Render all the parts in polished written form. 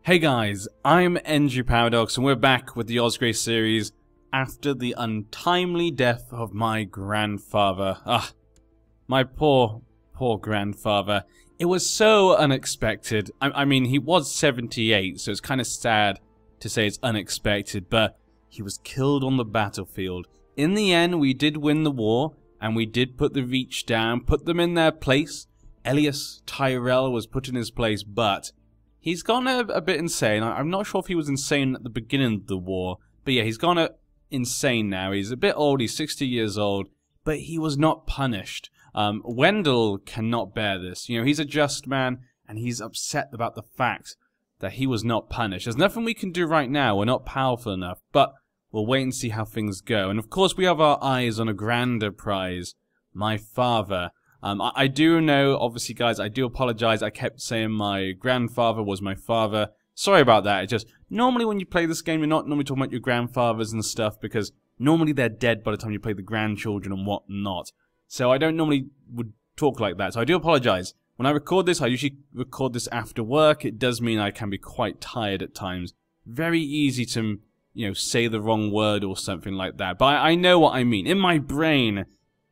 Hey guys, I'm NG Paradox and we're back with the Osgrey series after the untimely death of my grandfather. My poor grandfather. It was so unexpected. I mean, he was 78, so it's kind of sad to say it's unexpected, but he was killed on the battlefield. In the end, we did win the war, and we did put the Reach down, put them in their place. Elias Tyrell was put in his place, but he's gone a bit insane. I'm not sure if he was insane at the beginning of the war, but yeah, he's gone insane now. He's a bit old, he's 60 years old, but he was not punished. Wendell cannot bear this. You know, he's a just man, and he's upset about the fact that he was not punished. There's nothing we can do right now. We're not powerful enough, but we'll wait and see how things go. And of course, we have our eyes on a grander prize, my father. I do know, obviously, guys, I do apologize. I kept saying my grandfather was my father. Sorry about that. It's just, normally when you play this game, you're not normally talking about your grandfathers and stuff, because normally they're dead by the time you play the grandchildren and whatnot. So I don't normally would talk like that. So I do apologize. When I record this, I usually record this after work. It does mean I can be quite tired at times. Very easy to, you know, say the wrong word or something like that. But I know what I mean. In my brain,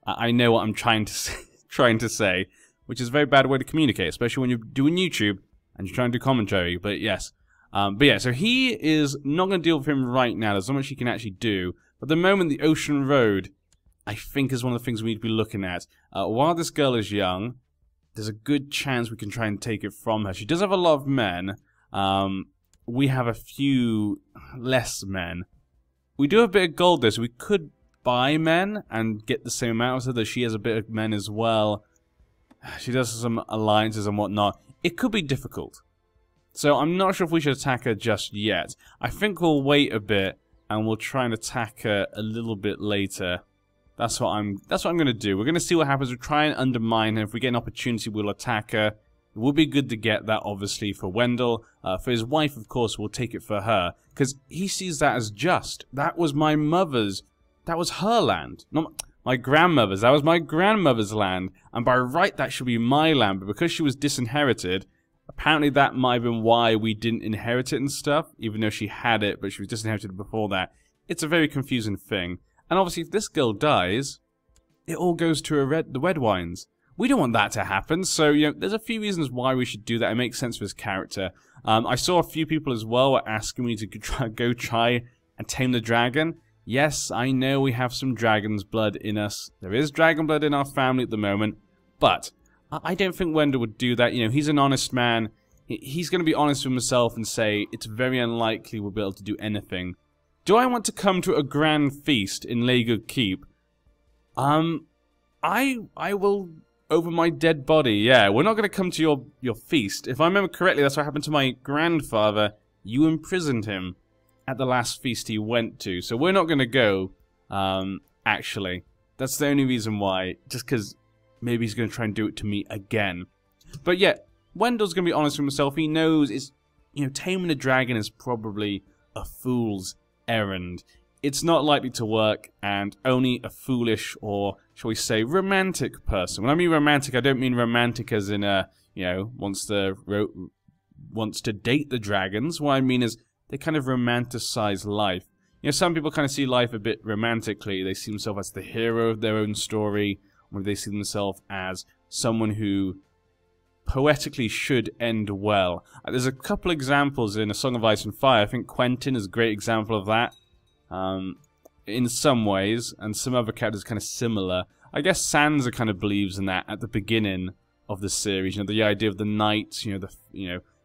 I know what I'm trying to say, which is a very bad way to communicate, especially when you're doing YouTube and you're trying to do commentary. But yes, so he is not going to deal with him right now. There's not much he can actually do. But the moment the Ocean Road, I think, is one of the things we need to be looking at. While this girl is young, there's a good chance we can try and take it from her. She does have a lot of men. We have a few less men. We do have a bit of gold there, so we could buy men and get the same amount, so that she has a bit of men as well. She does some alliances and whatnot. It could be difficult. So I'm not sure if we should attack her just yet. I think we'll wait a bit and we'll try and attack her a little bit later. That's what I'm going to do. We're going to see what happens. We'll try and undermine her. If we get an opportunity, we'll attack her. It would be good to get that, obviously, for Wendell. For his wife, of course, we'll take it for her, because he sees that as just. That was my mother's. That was her land. Not my grandmother's. That was my grandmother's land. And by right, that should be my land. But because she was disinherited, apparently that might have been why we didn't inherit it and stuff, even though she had it, but she was disinherited before that. It's a very confusing thing. And obviously, if this girl dies, it all goes to the red wines. We don't want that to happen, so, you know, there's a few reasons why we should do that. It makes sense for his character. I saw a few people as well were asking me to go try and tame the dragon. Yes, I know we have some dragon's blood in us. There is dragon blood in our family at the moment, but I don't think Wendell would do that. You know, he's an honest man. He's going to be honest with himself and say it's very unlikely we'll be able to do anything. Do I want to come to a grand feast in Laygood Keep? I will over my dead body. Yeah, we're not going to come to your feast. If I remember correctly, that's what happened to my grandfather. You imprisoned him at the last feast he went to. So we're not going to go, actually. That's the only reason why. Just because maybe he's going to try and do it to me again. But yeah, Wendell's going to be honest with himself. He knows taming a dragon is probably a fool's errand. It's not likely to work, and only a foolish, or shall we say, romantic person. When I mean romantic, I don't mean romantic as in wants to date the dragons. What I mean is they kind of romanticize life. You know, some people kind of see life a bit romantically. They see themselves as the hero of their own story, or they see themselves as someone who poetically should end well. There's a couple examples in A Song of Ice and Fire. I think Quentin is a great example of that. In some ways, and some other characters are kind of similar. I guess Sansa kind of believes in that at the beginning of the series. You know, the idea of the knights,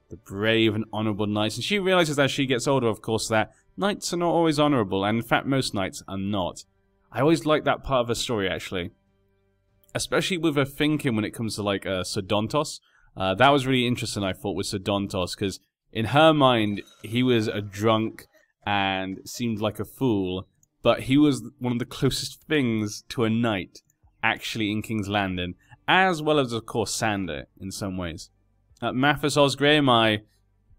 the brave and honourable knights. And she realizes as she gets older, of course, that knights are not always honourable, and in fact, most knights are not. I always like that part of her story, actually. Especially with her thinking when it comes to, like, Sodontos. That was really interesting, I thought, with Sodontos, because in her mind, he was a drunk and seemed like a fool, but he was one of the closest things to a knight, actually, in King's Landing, as well as, of course, Sander, in some ways. Mathis Osgrey, my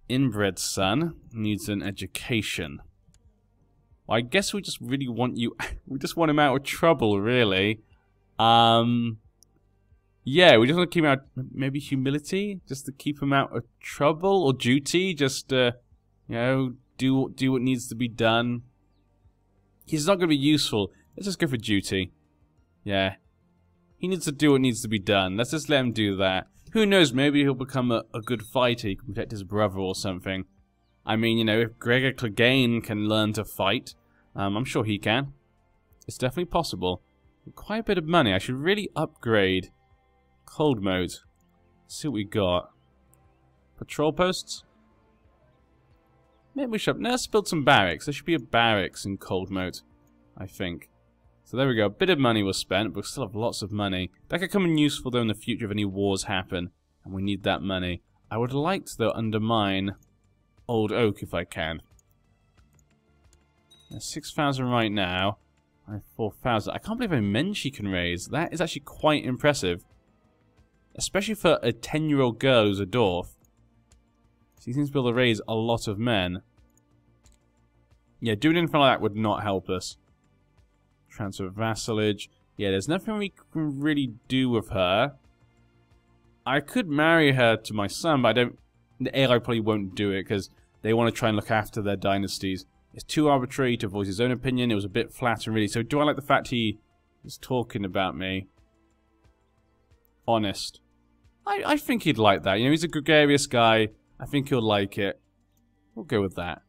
inbred son, needs an education. Well, I guess we just really want you... we just want him out of trouble, really. Yeah, we just want to keep him out, maybe humility, just to keep him out of trouble, or duty, just you know, do what needs to be done. He's not going to be useful. Let's just go for duty. Yeah. He needs to do what needs to be done. Let's just let him do that. Who knows, maybe he'll become a good fighter. He can protect his brother or something. I mean, you know, if Gregor Clegane can learn to fight, I'm sure he can. It's definitely possible. Quite a bit of money. I should really upgrade cold mode. Let's see what we got. Patrol posts? Maybe we should... No, let's build some barracks. There should be a barracks in cold mode, I think. So there we go. A bit of money was spent, but we still have lots of money. That could come in useful, though, in the future if any wars happen. And we need that money. I would like to, though, undermine Old Oak if I can. 6,000 right now. 4,000. I can't believe how many men she can raise. That is actually quite impressive. Especially for a 10-year-old girl who's a dwarf. She seems to be able to raise a lot of men. Yeah, doing anything like that would not help us. Transfer vassalage. Yeah, there's nothing we can really do with her. I could marry her to my son, but I don't... The AI probably won't do it, because they want to try and look after their dynasties. It's too arbitrary to voice his own opinion. It was a bit flattering, really. So do I like the fact he is talking about me? Honest. I think he'd like that. You know, he's a gregarious guy. I think he'll like it. We'll go with that.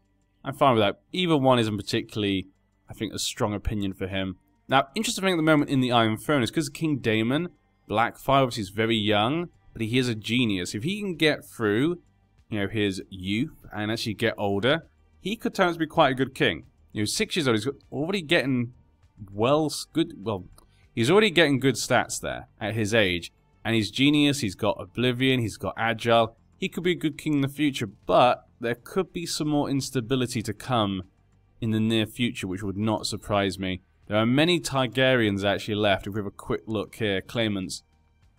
I'm fine with that. Either one isn't particularly, I think, a strong opinion for him. Now, interesting thing at the moment in the Iron Throne is because King Daemon, Blackfire, obviously is very young, but he is a genius. If he can get through, you know, his youth and actually get older, he could turn out to be quite a good king. You know, 6 years old, he's already getting he's already getting good stats there at his age. And he's genius, he's got Oblivion, he's got Agile. He could be a good king in the future, but there could be some more instability to come in the near future, which would not surprise me. There are many Targaryens actually left. If we have a quick look here, claimants.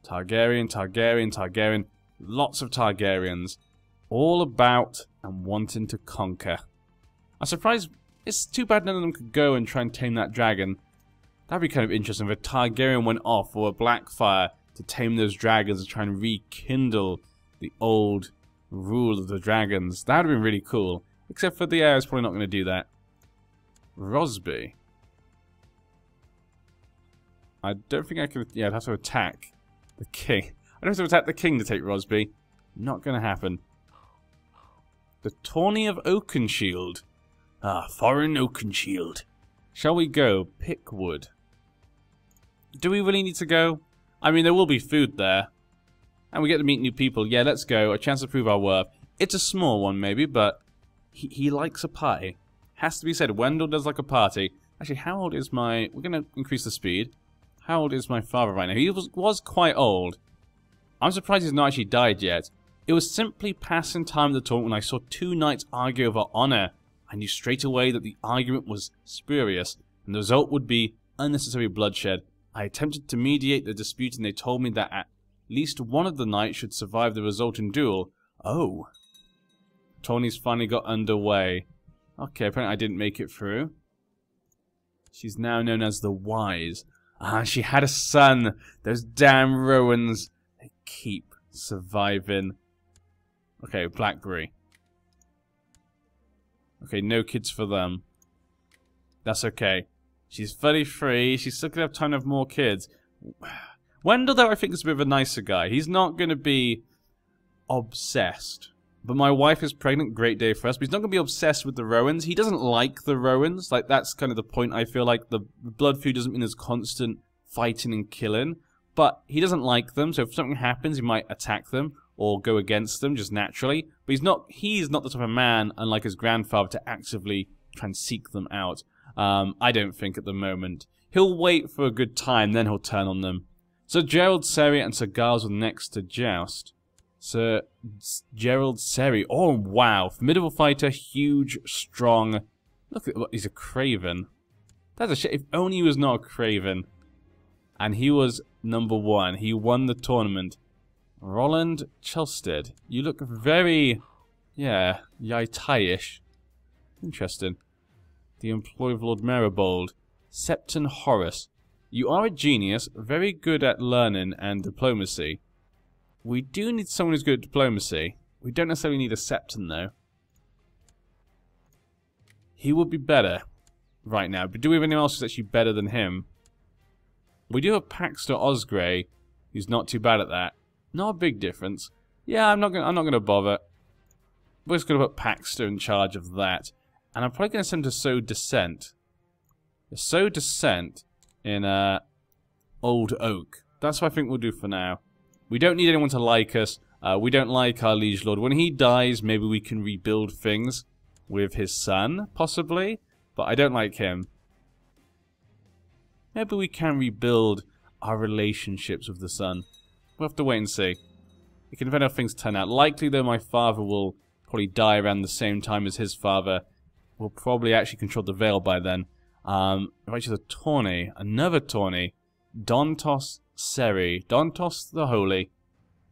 Targaryen, Targaryen, Targaryen. Lots of Targaryens. All about and wanting to conquer. I'm surprised. It's too bad none of them could go and try and tame that dragon. That'd be kind of interesting if a Targaryen went off or a Blackfire to tame those dragons and try and rekindle the old rule of the dragons. That would have been really cool. Except for the heir is probably not going to do that. Rosby. I don't think I could... Yeah, I'd have to attack the king. I'd have to attack the king to take Rosby. Not going to happen. The Tourney of Oakenshield. Ah, foreign Oakenshield. Shall we go? Pickwood. Do we really need to go? I mean, there will be food there. And we get to meet new people. Yeah, let's go. A chance to prove our worth. It's a small one, maybe, but he likes a party. Has to be said, Wendell does like a party. Actually, how old is my... We're going to increase the speed. How old is my father right now? He was quite old. I'm surprised he's not actually died yet. It was simply passing time at the talk when I saw two knights argue over honor. I knew straight away that the argument was spurious, and the result would be unnecessary bloodshed. I attempted to mediate the dispute, and they told me that at least one of the knights should survive the resulting duel. Oh. Tony's finally got underway. Okay, apparently I didn't make it through. She's now known as the Wise. Ah, she had a son. Those damn Rowans. They keep surviving. Okay, Blackberry. Okay, no kids for them. That's okay. She's 33. She's still going to have time to have more kids. Wendell, though, I think is a bit of a nicer guy. He's not going to be obsessed. But my wife is pregnant. Great day for us. But he's not going to be obsessed with the Rowans. He doesn't like the Rowans. Like, that's kind of the point. I feel like the blood feud doesn't mean there's constant fighting and killing. But he doesn't like them. So if something happens, he might attack them or go against them just naturally. But he's not the type of man, unlike his grandfather, to actively try and seek them out. I don't think at the moment. He'll wait for a good time, then he'll turn on them. Sir Gerald Seri and Sir Giles were next to joust. Sir Gerald Seri. Oh, wow. Formidable fighter, huge, strong. Look at what he's a craven. That's a shit. If only he was not a craven. And he was number one. He won the tournament. Roland Chelstead. You look very, yeah, Yai-Tai-ish. Interesting. The employee of Lord Maribold. Septon Horace. You are a genius, very good at learning and diplomacy. We do need someone who's good at diplomacy. We don't necessarily need a Septon, though. He would be better right now. But do we have anyone else who's actually better than him? We do have Paxter Osgrey, who's not too bad at that. Not a big difference. Yeah, I'm not gonna bother. We're just gonna put Paxter in charge of that. And I'm probably gonna send him to sow Descent. Sow Descent in Old Oak. That's what I think we'll do for now. We don't need anyone to like us. We don't like our liege lord. When he dies, maybe we can rebuild things with his son, possibly. But I don't like him. Maybe we can rebuild our relationships with the son. We'll have to wait and see. We can depend on how things turn out. Likely, though, my father will probably die around the same time as his father. We'll probably actually control the Vale by then. Right to the tourney. Another tourney. Dontos Seri. Dontos the Holy.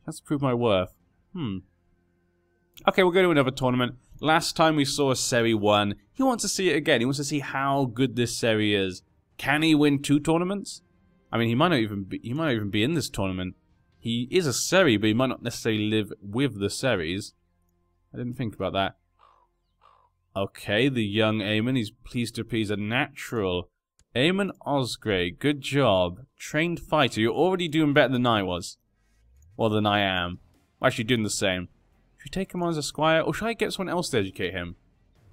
Let's prove my worth. Okay, we'll go to another tournament. Last time we saw a Seri won. He wants to see it again. He wants to see how good this Seri is. Can he win 2 tournaments? I mean, he might not even be in this tournament. He is a Seri, but he might not necessarily live with the Seris. I didn't think about that. Okay, the young Eamon. He's pleased to appease a natural. Eamon Osgrey, good job. Trained fighter. You're already doing better than I was. Well, than I am. I'm actually doing the same. Should we take him on as a squire, or should I get someone else to educate him?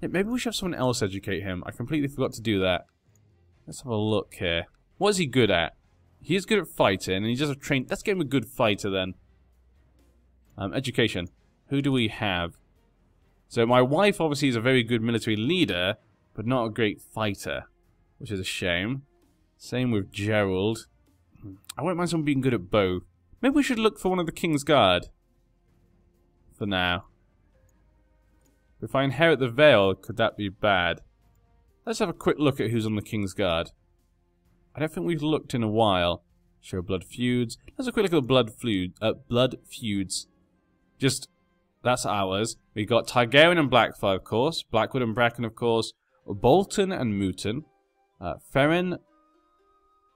Yeah, maybe we should have someone else educate him. I completely forgot to do that. Let's have a look here. What is he good at? He is good at fighting, and he does a train. Let's get him a good fighter then. Education. Who do we have? So my wife obviously is a very good military leader, but not a great fighter, which is a shame. Same with Gerald. I wouldn't mind someone being good at both. Maybe we should look for one of the King's Guard. For now. If I inherit the Vale, could that be bad? Let's have a quick look at who's on the King's Guard. I don't think we've looked in a while. Show blood feuds. Let's have a quick look at the blood feuds. Just, that's ours. We got Targaryen and Blackfire, of course. Blackwood and Bracken, of course. Bolton and Mooton. Ferren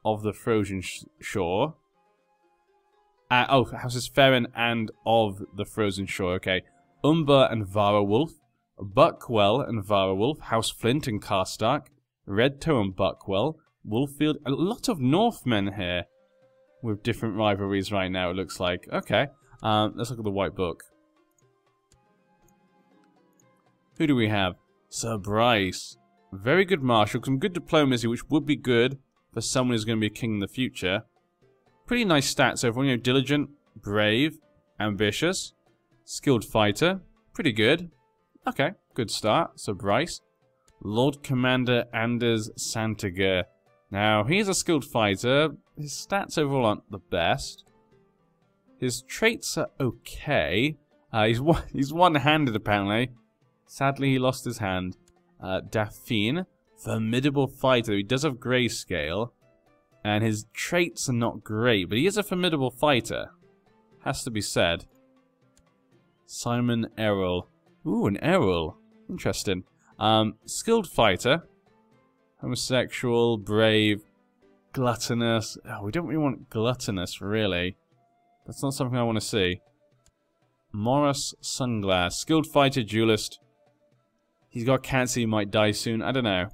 of the Frozen Shore. Oh, houses Ferren and of the Frozen Shore, okay. Umber and Varawolf. Buckwell and Varawolf. House Flint and Karstark. Redtoe and Buckwell. Wolffield. A lot of Northmen here. With different rivalries right now, it looks like. Okay. Let's look at the White Book. Who do we have? Sir Bryce. Very good marshal. Some good diplomacy, which would be good for someone who's going to be a king in the future. Pretty nice stats overall. You know, diligent, brave, ambitious, skilled fighter. Pretty good. Okay, good start. Sir Bryce. Lord Commander Anders Santiger. Now, he's a skilled fighter. His stats overall aren't the best. His traits are okay. He's one-handed, apparently. Sadly, he lost his hand. Daphne. Formidable fighter. He does have grayscale. And his traits are not great, but he is a formidable fighter. Has to be said. Simon Errol. Ooh, an Errol. Interesting. Skilled fighter. Homosexual, brave, gluttonous. Oh, we don't really want gluttonous, really. That's not something I want to see. Morris Sunglass. Skilled fighter, duelist. He's got cancer, he might die soon. I don't know.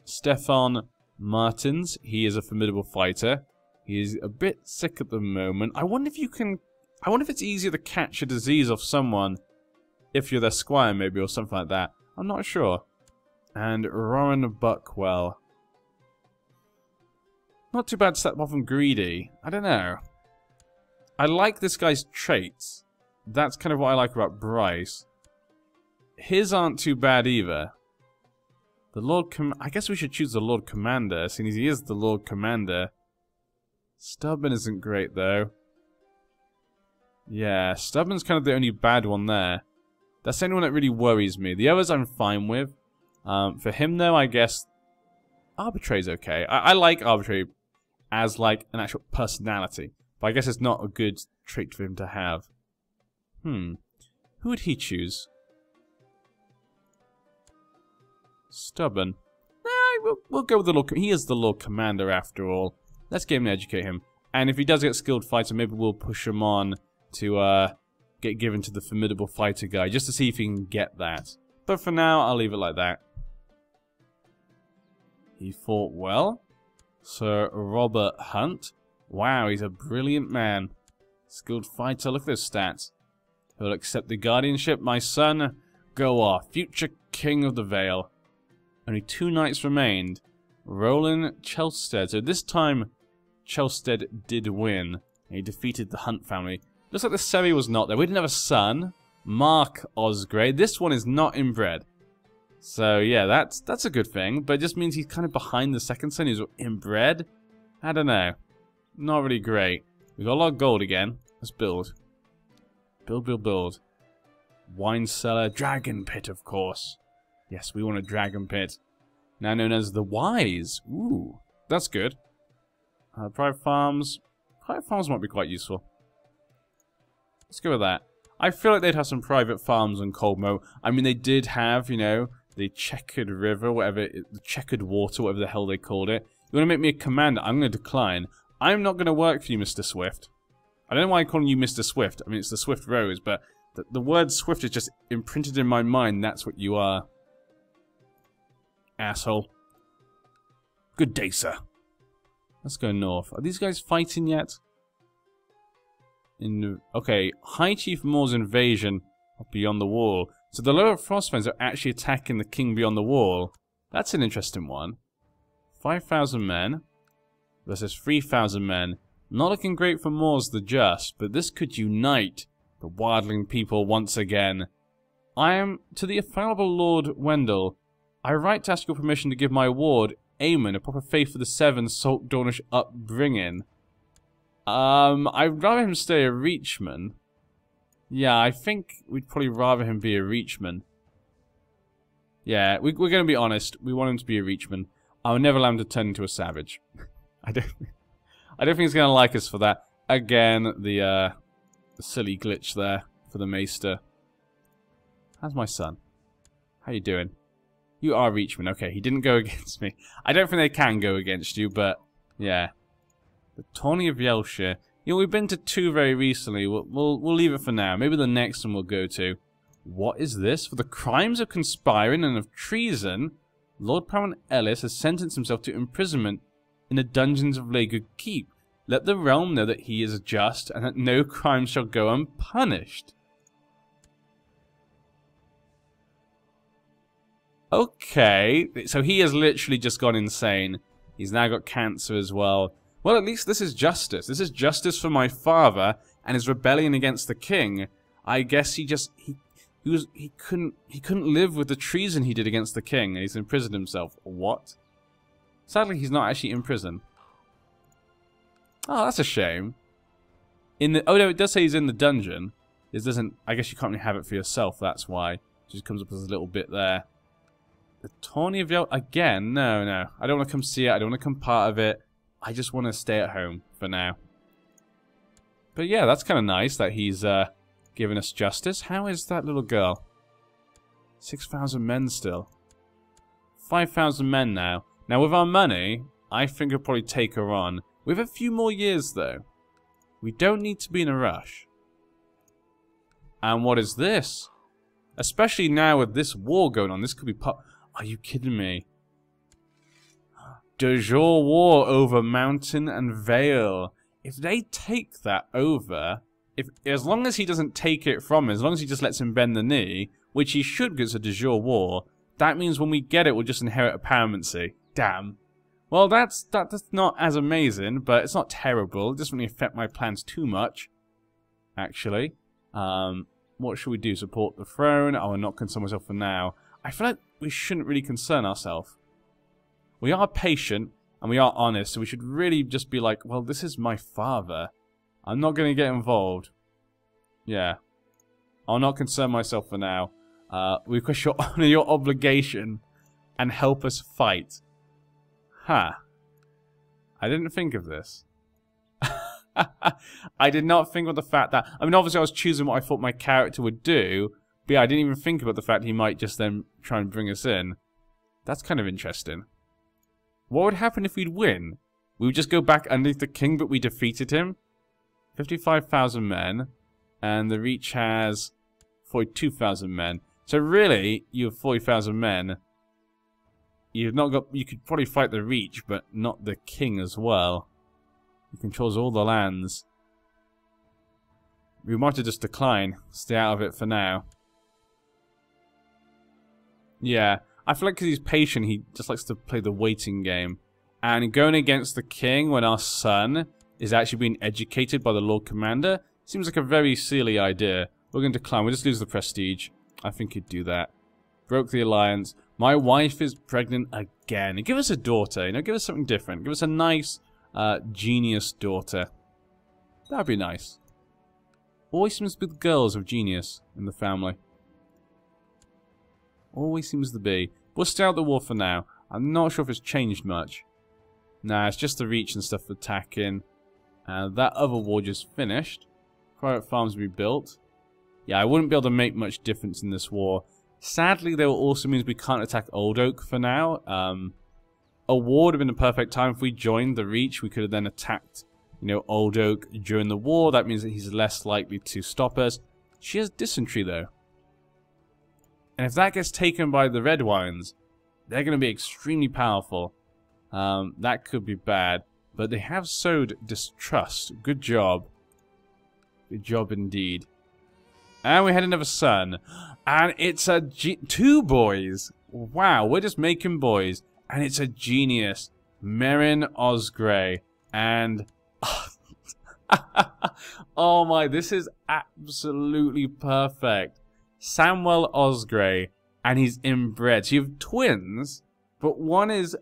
Stefan Martins. He is a formidable fighter. He is a bit sick at the moment. I wonder if you can... I wonder if it's easier to catch a disease off someone if you're their squire, maybe, or something like that. I'm not sure. And Rowan Buckwell. Not too bad to step off from greedy. I don't know. I like this guy's traits. That's kind of what I like about Bryce. His aren't too bad either. The Lord I guess we should choose the Lord Commander, seeing as he is the Lord Commander. Stubborn isn't great, though. Yeah, Stubborn's kind of the only bad one there. That's the only one that really worries me. The others I'm fine with. For him, though, I guess Arbitrary's okay. I like Arbitrary as, like, an actual personality. But I guess it's not a good trait for him to have. Who would he choose? Stubborn. we'll go with the Lord. He is the Lord Commander after all. Let's get him to educate him. And if he does get skilled fighter, maybe we'll push him on to get given to the formidable fighter guy, just to see if he can get that. But for now, I'll leave it like that. He fought well. Sir Robert Hunt. Wow, he's a brilliant man. Skilled fighter, look at those stats. He'll accept the guardianship, my son. Go off, future king of the Vale. Only 2 knights remained. Roland Chelstead. So this time, Chelstead did win. He defeated the Hunt family. Looks like the Seri was not there. We didn't have a son. Mark Osgrey. This one is not inbred. So yeah, that's a good thing. But it just means he's kind of behind the second son who's inbred. I don't know. Not really great. We got a lot of gold again. Let's build. Build. Wine cellar. Dragon pit, of course. Yes, we want a dragon pit. Now known as the Wise. Ooh, that's good. Private farms. Private farms might be quite useful. Let's go with that. I feel like they'd have some private farms on Coldmo. I mean, they did have, you know, the checkered river, whatever, the checkered water, whatever the hell they called it. You want to make me a commander? I'm going to decline. I'm not going to work for you, Mr. Swift. I don't know why I'm calling you Mr. Swift. I mean, it's the Swift Rose, but the word Swift is just imprinted in my mind. That's what you are. Asshole. Good day, sir. Let's go north. Are these guys fighting yet? Okay, High Chief Moore's invasion of Beyond the Wall. So the Lower Frostfangs are actually attacking the King Beyond the Wall. That's an interesting one. 5,000 men versus 3,000 men. Not looking great for Moore's the Just, but this could unite the wildling people once again. I am to the infallible Lord Wendell. I write to ask your permission to give my ward, Aemon, a proper faith for the 7 Salt Dornish upbringing. I'd rather him stay a Reachman. Yeah, I think we'd probably rather him be a Reachman. Yeah, we're going to be honest. We want him to be a Reachman. I'll never allow him to turn into a savage. I don't think he's going to like us for that. Again, the silly glitch there for the Maester. How's my son? How you doing? You are Reachman. Okay, he didn't go against me. I don't think they can go against you, but yeah. The Tourney of Yelshire. You know, we've been to 2 very recently. We'll leave it for now. Maybe the next one we'll go to. What is this? For the crimes of conspiring and of treason, Lord Paramount Ellis has sentenced himself to imprisonment in the dungeons of Lagood Keep. Let the realm know that he is just and that no crime shall go unpunished. Okay, so he has literally just gone insane. He's now got cancer as well. Well, at least this is justice. This is justice for my father and his rebellion against the king. I guess he couldn't live with the treason he did against the king, and he's imprisoned himself. What? Sadly, he's not actually in prison. Oh, that's a shame. Oh no, it does say he's in the dungeon. This doesn't. I guess you can't really have it for yourself. That's why. It just comes up as a little bit there. The Tourney of Yelshire again. No. I don't want to come see it. I don't want to come part of it. I just want to stay at home for now. But yeah, that's kind of nice that he's given us justice. How is that little girl? 6,000 men still. 5,000 men now. Now with our money, I think we'll probably take her on. We have a few more years though. We don't need to be in a rush. And what is this? Especially now with this war going on, this could be Are you kidding me? De jure war over mountain and vale. If they take that over, as long as he doesn't take it from him, as long as he just lets him bend the knee, which he should because it's a de jure war, that means when we get it, we'll just inherit a paramountcy. Damn. Well, that's not as amazing, but it's not terrible. It doesn't really affect my plans too much, actually. What should we do? Support the throne? I will not concern myself for now. I feel like we shouldn't really concern ourselves. We are patient, and we are honest, so we should really just be like, well, this is my father. I'm not going to get involved. Yeah. I'll not concern myself for now. We request your honor, your obligation, and help us fight. Huh. I didn't think of this. I did not think of the fact that... I mean, obviously I was choosing what I thought my character would do, but yeah, I didn't even think about the fact he might just then try and bring us in. That's kind of interesting. What would happen if we'd win? We would just go back underneath the king, but we defeated him? 55,000 men. And the Reach has 42,000 men. So really, you have 40,000 men. You've not got... You could probably fight the Reach, but not the king as well. He controls all the lands. We might have to just decline. Stay out of it for now. Yeah. I feel like because he's patient, he just likes to play the waiting game. And going against the king when our son is actually being educated by the Lord Commander seems like a very silly idea. We're going to decline. We'll just lose the prestige. I think he'd do that. Broke the alliance. My wife is pregnant again. Give us a daughter, you know, give us something different. Give us a nice, genius daughter. That'd be nice. Always seems to be the girls of genius in the family. Always seems to be. We'll stay out the war for now. I'm not sure if it's changed much. Nah, it's just the Reach and stuff attacking. That other war just finished. Private farms rebuilt. Yeah, I wouldn't be able to make much difference in this war. Sadly, there also means we can't attack Old Oak for now. A war would have been the perfect time if we joined the Reach. We could have then attacked, you know, Old Oak during the war. That means that he's less likely to stop us. She has dysentery, though. And if that gets taken by the Red Wines, they're going to be extremely powerful. That could be bad. But they have sowed distrust. Good job. Good job indeed. And we had another son. And it's a... two boys. Wow, we're just making boys. And it's a genius. Merrin Osgrey. And... oh my, this is absolutely perfect. Samuel Osgrey. And he's inbred. So you have twins, but one is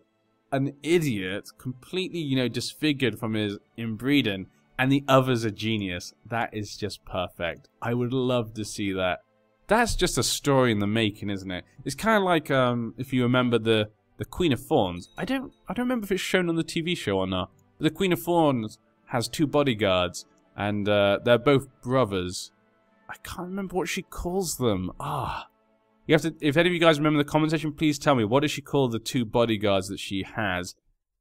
an idiot, completely, you know, disfigured from his inbreeding, and the other's a genius. That is just perfect. I would love to see that. That's just a story in the making, isn't it? It's kind of like, if you remember the Queen of Thorns. I don't remember if it's shown on the TV show or not. But the Queen of Thorns has two bodyguards, and they're both brothers. I can't remember what she calls them. You have to, if any of you guys remember the comment section, please tell me, what does she call the two bodyguards that she has?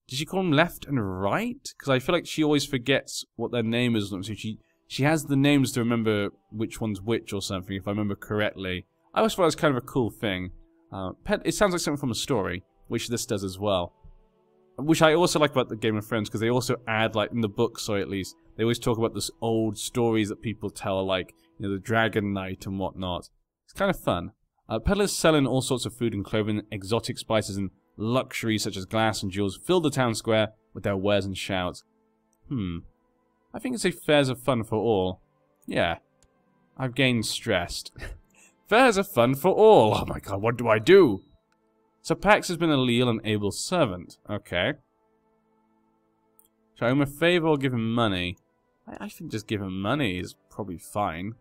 Does she call them left and right? Because I feel like she always forgets what their name is. So she has the names to remember which one's which or something, if I remember correctly. I always thought it was kind of a cool thing. It sounds like something from a story, which this does as well. Which I also like about the Game of Thrones, because they also add, like, in the books, or at least, they always talk about this old stories that people tell, like, you know, the Dragon Knight and whatnot. It's kind of fun. Peddlers selling all sorts of food and clothing, exotic spices and luxuries such as glass and jewels fill the town square with their wares and shouts. I think it's a fairs of fun for all. Yeah. I've gained stressed. Fairs of fun for all. Oh my god, what do I do? So Pax has been a leal and able servant. Okay. Should I owe him a favor or give him money? I think just give him money is probably fine.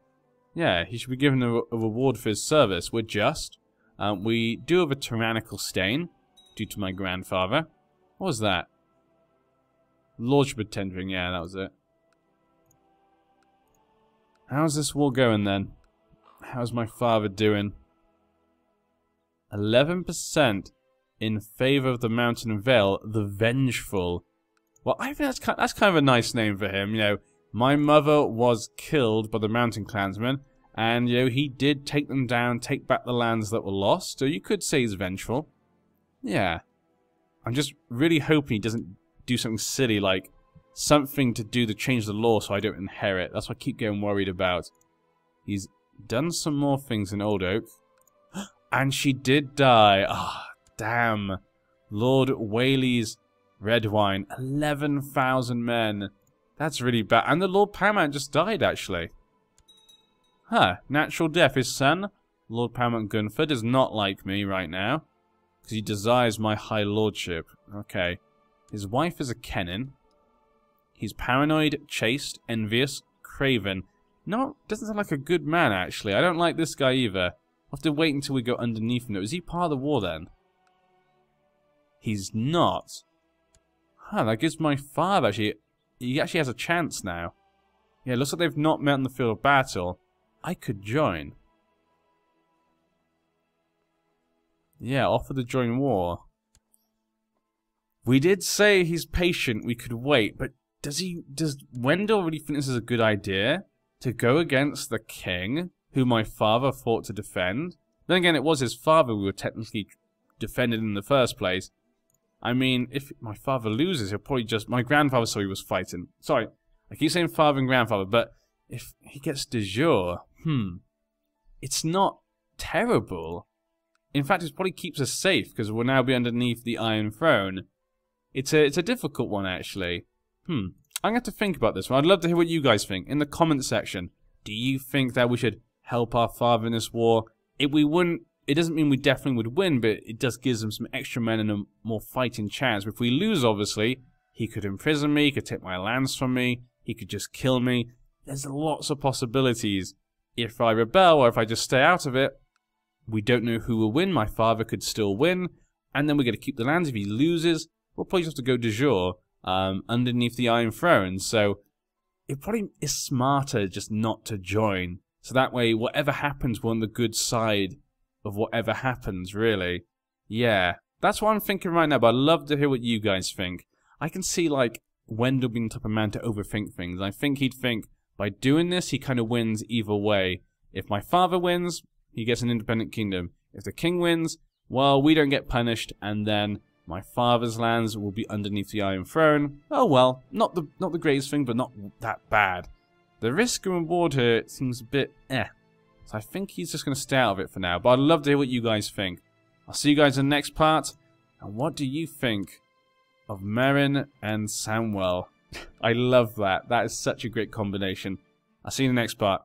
Yeah, he should be given a reward for his service. We're just. We do have a tyrannical stain, due to my grandfather. What was that? Lordship of tendering, yeah, that was it. How's this war going then? How's my father doing? 11% in favor of the Mountain Vale, the Vengeful. Well, I think that's kind of a nice name for him, you know. My mother was killed by the Mountain Clansmen, and, you know, he did take them down, take back the lands that were lost, so you could say he's vengeful. Yeah. I'm just really hoping he doesn't do something silly, like something to do to change the law so I don't inherit. That's what I keep getting worried about. He's done some more things in Old Oak. And she did die. Damn. Lord Whaley's red wine. 11,000 men. That's really bad. And the Lord Paramount just died, actually. Natural death. His son, Lord Paramount Gunford, is not like me right now. Because he desires my high lordship. Okay. His wife is a Kennan. He's paranoid, chaste, envious, craven. Doesn't sound like a good man, actually. I don't like this guy either. I'll have to wait until we go underneath him. Is he part of the war, then? He's not. That gives my father, actually... He actually has a chance now. Yeah, looks like they've not met on the field of battle. I could join. Yeah, offer to join war. We did say he's patient, we could wait, but does Wendell really think this is a good idea? To go against the king, who my father fought to defend? Then again, it was his father we were technically defended in the first place. I mean, if my father loses, he'll probably just... My grandfather saw he was fighting. Sorry, I keep saying father and grandfather, but if he gets de jure, it's not terrible. In fact, it probably keeps us safe, because we'll now be underneath the Iron Throne. It's a difficult one, actually. I'm going to have to think about this one. I'd love to hear what you guys think in the comment section. Do you think that we should help our father in this war? If we wouldn't, it doesn't mean we definitely would win, but it just gives him some extra men and a more fighting chance. If we lose, obviously, he could imprison me, he could take my lands from me, he could just kill me. There's lots of possibilities. If I rebel or if I just stay out of it, we don't know who will win. My father could still win, and then we're going to keep the lands. If he loses, we'll probably just have to go de jure underneath the Iron Throne. So it probably is smarter just not to join. So that way, whatever happens, we're on the good side of whatever happens, really. Yeah, that's what I'm thinking right now, but I'd love to hear what you guys think. I can see, like, Wendell being the type of man to overthink things. I think he'd think, by doing this, he kind of wins either way. If my father wins, he gets an independent kingdom. If the king wins, well, we don't get punished, and then my father's lands will be underneath the Iron Throne. Oh well, not the greatest thing, but not that bad. The risk and reward here seems a bit So I think he's just going to stay out of it for now. But I'd love to hear what you guys think. I'll see you guys in the next part. And what do you think of Meryn and Samwell? I love that. That is such a great combination. I'll see you in the next part.